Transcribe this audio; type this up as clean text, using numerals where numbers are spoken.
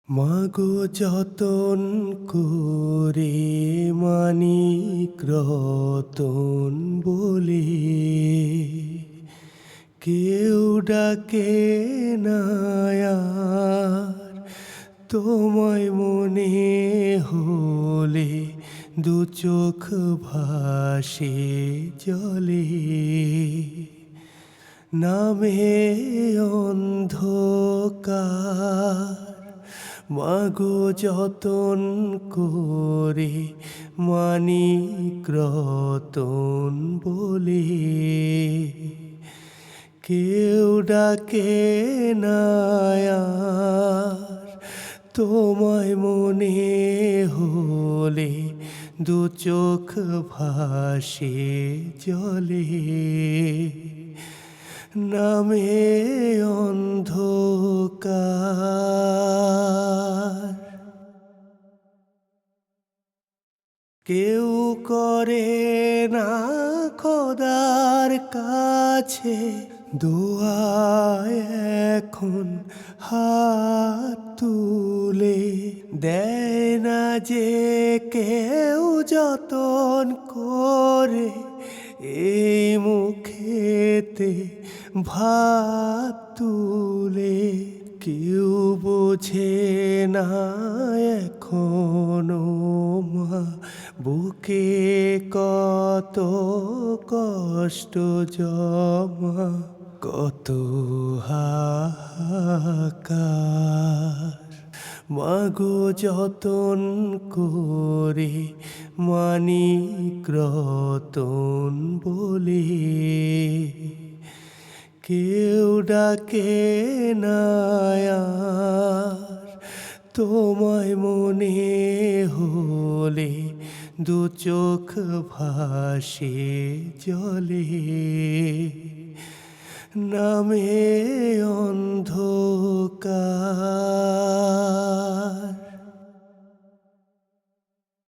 মাগো যতন করে মানিক রতন বলে কেউ ডাকে না আর। তোমায় মনে হলে দু চোখ ভাসে জলে, নামে অন্ধকার। মাগো যতন করে মানিক রতন বলে কেউ ডাকে না আর। তোমায় মনে হলে দু চোখ ভাসে জলে, নামে অন্ধকার। কেউ করে না খোদার কাছে দোয়া এখন হাত তুলে, দেয় না যে কেউ যতন করে এই মুখেতে ভাত তুলে। কেউ বোঝে না এখনো মা বুকে কত কষ্ট জমা, কত হাহাকার। মাগো যতন করে মানিক রতন বলে কেউ ডাকে না আর। তোমায় মনে হলে দু চোখ ভাসে জলে, নামে অন্ধকার।